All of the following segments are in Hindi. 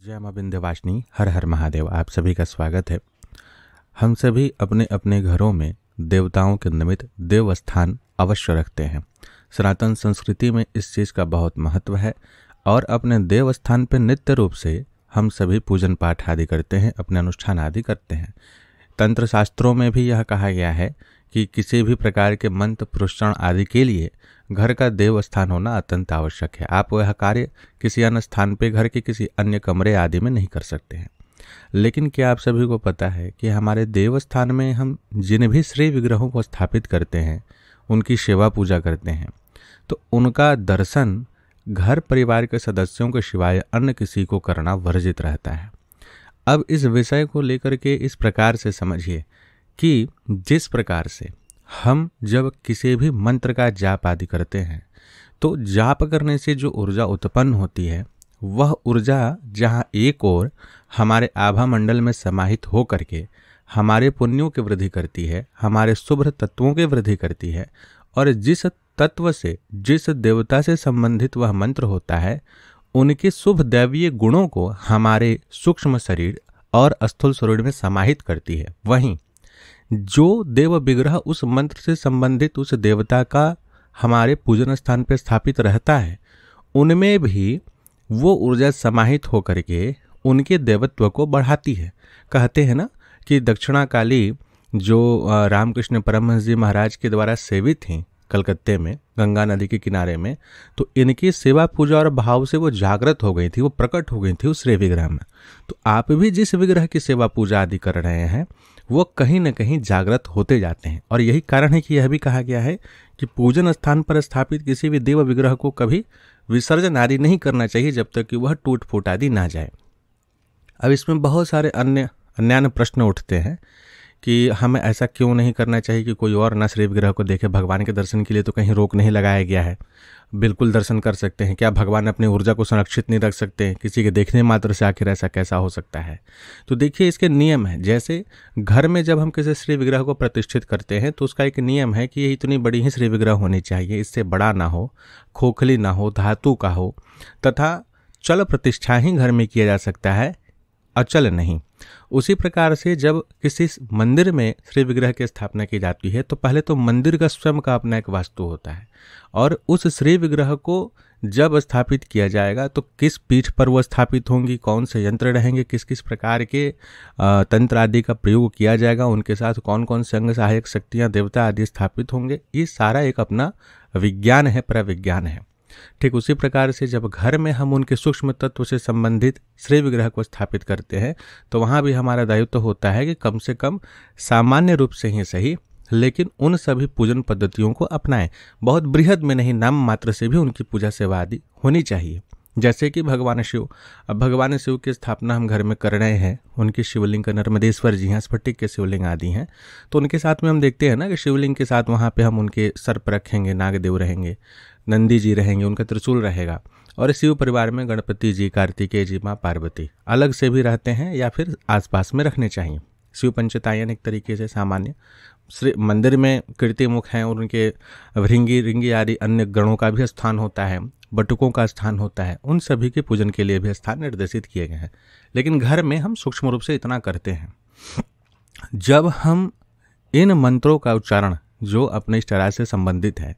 जय मां विंध्यवासिनी, हर हर महादेव। आप सभी का स्वागत है। हम सभी अपने अपने घरों में देवताओं के निमित्त देवस्थान अवश्य रखते हैं। सनातन संस्कृति में इस चीज़ का बहुत महत्व है और अपने देवस्थान पर नित्य रूप से हम सभी पूजन पाठ आदि करते हैं, अपने अनुष्ठान आदि करते हैं। तंत्र शास्त्रों में भी यह कहा गया है कि किसी भी प्रकार के मंत्र पुरस्कार आदि के लिए घर का देवस्थान होना अत्यंत आवश्यक है। आप वह कार्य किसी अन्य स्थान पे घर के किसी अन्य कमरे आदि में नहीं कर सकते हैं। लेकिन क्या आप सभी को पता है कि हमारे देवस्थान में हम जिन भी श्री विग्रहों को स्थापित करते हैं, उनकी सेवा पूजा करते हैं, तो उनका दर्शन घर परिवार के सदस्यों के सिवाय अन्य किसी को करना वर्जित रहता है। अब इस विषय को लेकर के इस प्रकार से समझिए कि जिस प्रकार से हम जब किसी भी मंत्र का जाप आदि करते हैं तो जाप करने से जो ऊर्जा उत्पन्न होती है, वह ऊर्जा जहाँ एक ओर हमारे आभा मंडल में समाहित हो करके हमारे पुण्यों की वृद्धि करती है, हमारे शुभ तत्वों की वृद्धि करती है, और जिस तत्व से जिस देवता से संबंधित वह मंत्र होता है, उनके शुभ दैवीय गुणों को हमारे सूक्ष्म शरीर और स्थूल शरीर में समाहित करती है। वहीं जो देव विग्रह उस मंत्र से संबंधित उस देवता का हमारे पूजन स्थान पर स्थापित रहता है, उनमें भी वो ऊर्जा समाहित होकर के उनके देवत्व को बढ़ाती है। कहते हैं ना कि दक्षिणा काली जो रामकृष्ण परमहंस जी महाराज के द्वारा सेवित थी कलकत्ते में गंगा नदी के किनारे में, तो इनकी सेवा पूजा और भाव से वो जागृत हो गई थी, वो प्रकट हो गई थी उस श्री विग्रह में। तो आप भी जिस विग्रह की सेवा पूजा आदि कर रहे हैं, वो कहीं न कहीं जागृत होते जाते हैं। और यही कारण है कि यह भी कहा गया है कि पूजन स्थान पर स्थापित किसी भी देव विग्रह को कभी विसर्जन आदि नहीं करना चाहिए जब तक कि वह टूट फूट आदि ना जाए। अब इसमें बहुत सारे अन्य प्रश्न उठते हैं कि हमें ऐसा क्यों नहीं करना चाहिए कि कोई और न श्री विग्रह को देखे। भगवान के दर्शन के लिए तो कहीं रोक नहीं लगाया गया है, बिल्कुल दर्शन कर सकते हैं। क्या भगवान अपनी ऊर्जा को संरक्षित नहीं रख सकते हैं? किसी के देखने मात्र से आखिर ऐसा कैसा हो सकता है? तो देखिए, इसके नियम है। जैसे घर में जब हम किसी श्री विग्रह को प्रतिष्ठित करते हैं तो उसका एक नियम है कि ये इतनी बड़ी ही श्री विग्रह होनी चाहिए, इससे बड़ा ना हो, खोखली ना हो, धातु का हो, तथा चल प्रतिष्ठा ही घर में किया जा सकता है, अचल नहीं। उसी प्रकार से जब किसी मंदिर में श्री विग्रह की स्थापना की जाती है तो पहले तो मंदिर का स्वयं का अपना एक वास्तु होता है, और उस श्री विग्रह को जब स्थापित किया जाएगा तो किस पीठ पर वो स्थापित होंगी, कौन से यंत्र रहेंगे, किस किस प्रकार के तंत्र आदि का प्रयोग किया जाएगा, उनके साथ कौन कौन से अंग सहायक शक्तियाँ देवता आदि स्थापित होंगे, ये सारा एक अपना विज्ञान है, प्रविज्ञान है। ठीक उसी प्रकार से जब घर में हम उनके सूक्ष्म तत्व से संबंधित श्री विग्रह को स्थापित करते हैं तो वहाँ भी हमारा दायित्व होता है कि कम से कम सामान्य रूप से ही सही, लेकिन उन सभी पूजन पद्धतियों को अपनाएं। बहुत बृहद में नहीं, नाम मात्र से भी उनकी पूजा सेवा आदि होनी चाहिए। जैसे कि भगवान शिव, अब भगवान शिव की स्थापना हम घर में कर रहे हैं, उनके शिवलिंग का नर्मदेश्वर जी हैं, स्फटिक के शिवलिंग आदि हैं, तो उनके साथ में हम देखते हैं ना कि शिवलिंग के साथ वहाँ पे हम उनके सर पर रखेंगे नागदेव रहेंगे, नंदी जी रहेंगे, उनका त्रिशूल रहेगा, और शिव परिवार में गणपति जी, कार्तिकेय जी, माँ पार्वती अलग से भी रहते हैं या फिर आसपास में रखने चाहिए। शिव पंचतायन एक तरीके से सामान्य श्री मंदिर में कीर्तिमुख हैं और उनके भृंगी रिंगी आदि अन्य गणों का भी स्थान होता है, बटुकों का स्थान होता है, उन सभी के पूजन के लिए भी स्थान निर्देशित किए गए हैं। लेकिन घर में हम सूक्ष्म रूप से इतना करते हैं, जब हम इन मंत्रों का उच्चारण जो अपने इष्टराज से संबंधित है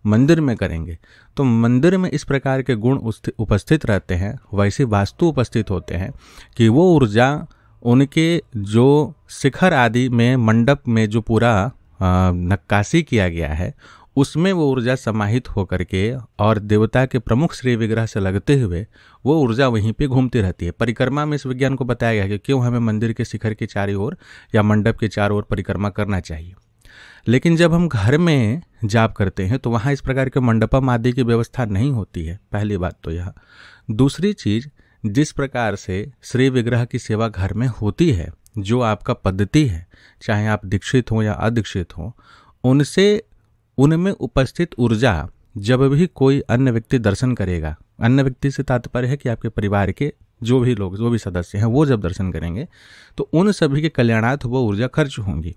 मंदिर में करेंगे तो मंदिर में इस प्रकार के गुण उपस्थित रहते हैं, वैसे वास्तु उपस्थित होते हैं कि वो ऊर्जा उनके जो शिखर आदि में मंडप में जो पूरा नक्काशी किया गया है उसमें वो ऊर्जा समाहित होकर के और देवता के प्रमुख श्री विग्रह से लगते हुए वो ऊर्जा वहीं पे घूमती रहती है। परिक्रमा में इस विज्ञान को बताया गया है कि क्यों हमें मंदिर के शिखर के चारों ओर या मंडप के चारों ओर परिक्रमा करना चाहिए। लेकिन जब हम घर में जाप करते हैं तो वहाँ इस प्रकार के मंडपम आदि की व्यवस्था नहीं होती है, पहली बात तो यह। दूसरी चीज़, जिस प्रकार से श्री विग्रह की सेवा घर में होती है, जो आपका पद्धति है, चाहे आप दीक्षित हों या अदीक्षित हों, उनमें उपस्थित ऊर्जा जब भी कोई अन्य व्यक्ति दर्शन करेगा, अन्य व्यक्ति से तात्पर्य है कि आपके परिवार के जो भी लोग, जो भी सदस्य हैं, वो जब दर्शन करेंगे तो उन सभी के कल्याणार्थ वो ऊर्जा खर्च होंगी।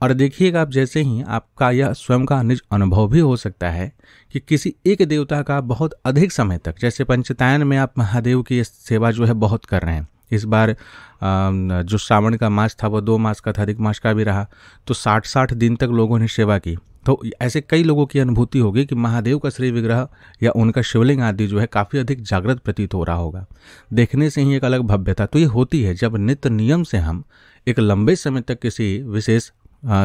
और देखिएगा आप, जैसे ही आपका यह स्वयं का निज अनुभव भी हो सकता है कि किसी एक देवता का बहुत अधिक समय तक, जैसे पंचतायन में आप महादेव की सेवा जो है बहुत कर रहे हैं। इस बार जो श्रावण का मास था वो 2 मास का था, अधिक मास का भी रहा, तो 60-60 दिन तक लोगों ने सेवा की। तो ऐसे कई लोगों की अनुभूति होगी कि महादेव का श्री विग्रह या उनका शिवलिंग आदि जो है काफ़ी अधिक जागृत प्रतीत हो रहा होगा। देखने से ही एक अलग भव्यता तो ये होती है जब नित्य नियम से हम एक लंबे समय तक किसी विशेष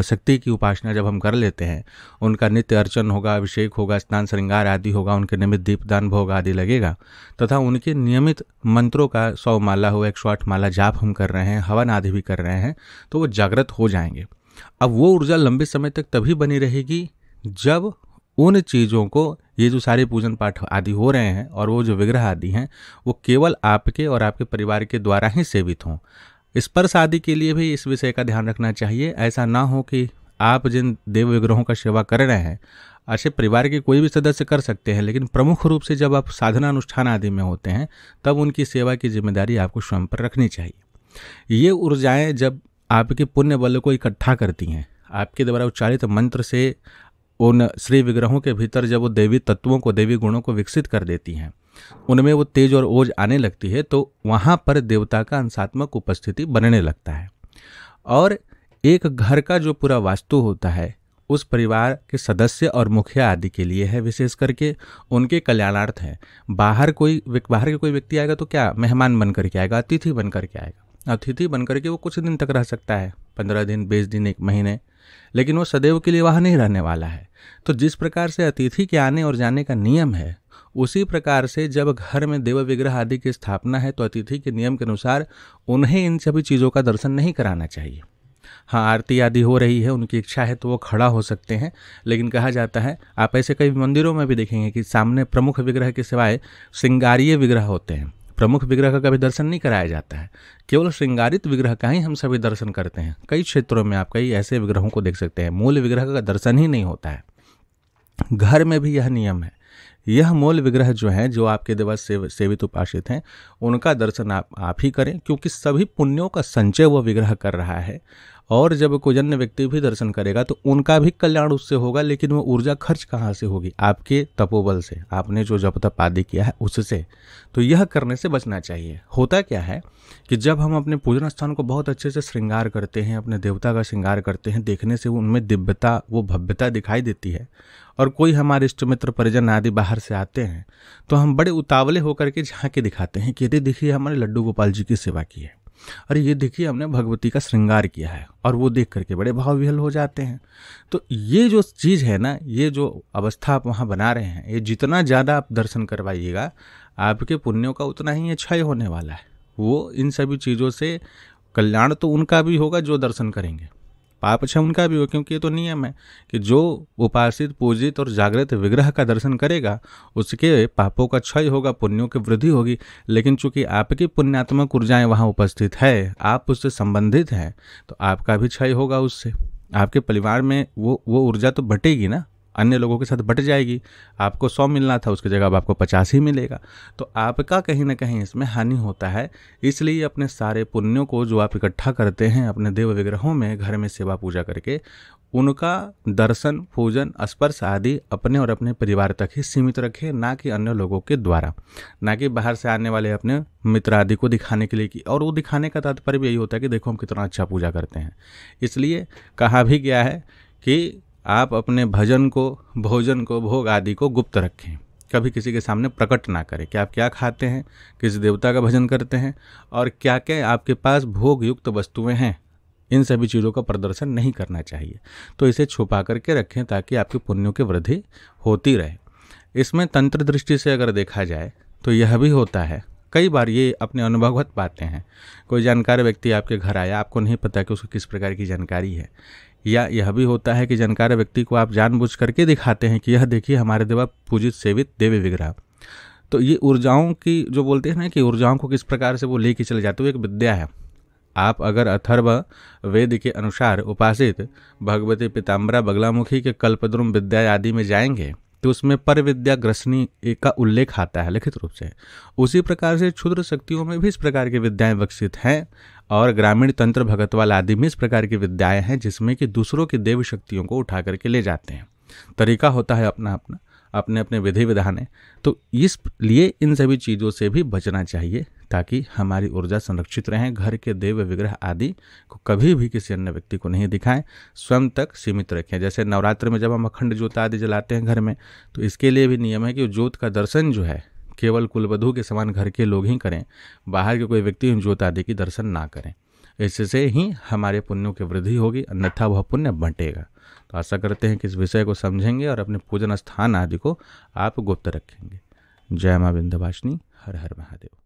शक्ति की उपासना जब हम कर लेते हैं, उनका नित्य अर्चन होगा, अभिषेक होगा, स्नान श्रृंगार आदि होगा, उनके नियमित दीपदान भोग आदि लगेगा, तथा उनके नियमित मंत्रों का 100 माला हो, 108 माला जाप हम कर रहे हैं, हवन आदि भी कर रहे हैं, तो वो जागृत हो जाएंगे। अब वो ऊर्जा लंबे समय तक तभी बनी रहेगी जब उन चीज़ों को, ये जो सारे पूजन पाठ आदि हो रहे हैं और वो जो विग्रह आदि हैं, वो केवल आपके और आपके परिवार के द्वारा ही सेवित हों। स्पर्श आदि के लिए भी इस विषय का ध्यान रखना चाहिए। ऐसा ना हो कि आप जिन देव विग्रहों का सेवा कर रहे हैं, अच्छे परिवार के कोई भी सदस्य कर सकते हैं, लेकिन प्रमुख रूप से जब आप साधना अनुष्ठान आदि में होते हैं तब उनकी सेवा की जिम्मेदारी आपको स्वयं पर रखनी चाहिए। ये ऊर्जाएं जब आपके पुण्य बल को इकट्ठा करती हैं, आपके द्वारा उच्चारित मंत्र से उन श्री विग्रहों के भीतर जब वो देवी तत्वों को, देवी गुणों को विकसित कर देती हैं, उनमें वो तेज और ओज आने लगती है, तो वहाँ पर देवता का अंशात्मक उपस्थिति बनने लगता है। और एक घर का जो पूरा वास्तु होता है उस परिवार के सदस्य और मुखिया आदि के लिए है, विशेष करके उनके कल्याणार्थ है। बाहर के कोई व्यक्ति आएगा तो क्या मेहमान बन करके आएगा, अतिथि बन करके आएगा। अतिथि बन करके वो कुछ दिन तक रह सकता है, 15 दिन, 20 दिन, 1 महीने, लेकिन वो सदैव के लिए वहाँ नहीं रहने वाला है। तो जिस प्रकार से अतिथि के आने और जाने का नियम है, उसी प्रकार से जब घर में देव विग्रह आदि की स्थापना है तो अतिथि के नियम के अनुसार उन्हें इन सभी चीज़ों का दर्शन नहीं कराना चाहिए। हाँ, आरती आदि हो रही है, उनकी इच्छा है तो वो खड़ा हो सकते हैं, लेकिन कहा जाता है, आप ऐसे कई मंदिरों में भी देखेंगे कि सामने प्रमुख विग्रह के सिवाय श्रृंगारीय विग्रह होते हैं। प्रमुख विग्रह का कभी दर्शन नहीं कराया जाता है, केवल श्रृंगारित विग्रह का ही हम सभी दर्शन करते हैं। कई क्षेत्रों में आप कई ऐसे विग्रहों को देख सकते हैं, मूल विग्रह का दर्शन ही नहीं होता है। घर में भी यह नियम है। यह मूल विग्रह जो है, जो आपके देवा सेवित उपासित हैं, उनका दर्शन आप ही करें, क्योंकि सभी पुण्यों का संचय वह विग्रह कर रहा है। और जब कोई अन्य व्यक्ति भी दर्शन करेगा तो उनका भी कल्याण उससे होगा, लेकिन वो ऊर्जा खर्च कहाँ से होगी? आपके तपोबल से, आपने जो जप तप आदि किया है उससे। तो यह करने से बचना चाहिए। होता क्या है कि जब हम अपने पूजन स्थान को बहुत अच्छे से श्रृंगार करते हैं, अपने देवता का श्रृंगार करते हैं, देखने से उनमें दिव्यता, वो भव्यता दिखाई देती है, और कोई हमारे इष्ट मित्र परिजन आदि बाहर से आते हैं तो हम बड़े उतावले होकर के झांके दिखाते हैं कि ये देखिए हमने लड्डू गोपाल जी की सेवा की है, अरे ये देखिए हमने भगवती का श्रृंगार किया है, और वो देख करके बड़े भाव विह्वल हो जाते हैं। तो ये जो चीज़ है ना, ये जो अवस्था आप वहाँ बना रहे हैं, ये जितना ज़्यादा आप दर्शन करवाइएगा, आपके पुण्यों का उतना ही क्षय होने वाला है। वो इन सभी चीज़ों से कल्याण तो उनका भी होगा जो दर्शन करेंगे, पाप क्षय उनका भी हो, क्योंकि ये तो नियम है कि जो उपासित, पूजित और जागृत विग्रह का दर्शन करेगा उसके पापों का क्षय होगा, पुण्यों की वृद्धि होगी। लेकिन चूंकि आपकी पुण्यात्मक ऊर्जाएं वहाँ उपस्थित है, आप उससे संबंधित हैं, तो आपका भी क्षय होगा उससे। आपके परिवार में वो ऊर्जा तो बटेगी ना, अन्य लोगों के साथ बट जाएगी। आपको 100 मिलना था, उसकी जगह अब आपको 50 ही मिलेगा, तो आपका कहीं ना कहीं इसमें हानि होता है। इसलिए अपने सारे पुण्यों को जो आप इकट्ठा करते हैं अपने देव विग्रहों में, घर में सेवा पूजा करके, उनका दर्शन, पूजन, स्पर्श आदि अपने और अपने परिवार तक ही सीमित रखें, ना कि अन्य लोगों के द्वारा, ना कि बाहर से आने वाले अपने मित्र आदि को दिखाने के लिए की। और वो दिखाने का तात्पर्य भी यही होता है कि देखो हम कितना अच्छा पूजा करते हैं। इसलिए कहा भी गया है कि आप अपने भजन को, भोजन को, भोग आदि को गुप्त रखें, कभी किसी के सामने प्रकट ना करें कि आप क्या खाते हैं, किस देवता का भजन करते हैं, और क्या क्या आपके पास भोग युक्त वस्तुएं हैं। इन सभी चीज़ों का प्रदर्शन नहीं करना चाहिए। तो इसे छुपा करके रखें ताकि आपके पुण्यों की वृद्धि होती रहे। इसमें तंत्र दृष्टि से अगर देखा जाए तो यह भी होता है, कई बार ये अपने अनुभवगत बातें हैं। कोई जानकार व्यक्ति आपके घर आया, आपको नहीं पता कि उसको किस प्रकार की जानकारी है, या यह भी होता है कि जानकार व्यक्ति को आप जानबूझ करके दिखाते हैं कि यह देखिए हमारे देवा पूजित सेवित देवी विग्रह। तो ये ऊर्जाओं की जो बोलते हैं ना कि ऊर्जाओं को किस प्रकार से वो लेके चले जाते, वो एक विद्या है। आप अगर अथर्व वेद के अनुसार उपासित भगवती पीताम्बरा बगलामुखी के कल्पद्रुम विद्या आदि में जाएंगे तो उसमें पर विद्या ग्रसनी का उल्लेख आता है लिखित रूप से। उसी प्रकार से क्षुद्र शक्तियों में भी इस प्रकार की विद्याएं विकसित हैं और ग्रामीण तंत्र भगतवाल आदि में इस प्रकार की विद्याएं हैं जिसमें कि दूसरों की देव शक्तियों को उठा करके ले जाते हैं। तरीका होता है अपना अपना, अपने अपने विधि विधान है। तो इसलिए इन सभी चीज़ों से भी बचना चाहिए ताकि हमारी ऊर्जा संरक्षित रहें। घर के देव विग्रह आदि को कभी भी किसी अन्य व्यक्ति को नहीं दिखाएं, स्वयं तक सीमित रखें। जैसे नवरात्र में जब हम अखंड ज्योत आदि जलाते हैं घर में, तो इसके लिए भी नियम है कि ज्योत का दर्शन जो है केवल कुलवधू के समान घर के लोग ही करें, बाहर के कोई व्यक्ति ज्योत आदि की दर्शन ना करें। इससे ही हमारे पुण्यों की वृद्धि होगी, अन्यथा वह पुण्य बंटेगा। तो आशा करते हैं कि इस विषय को समझेंगे और अपने पूजन स्थान आदि को आप गुप्त रखेंगे। जय मां विंध्यवासिनी। हर हर महादेव।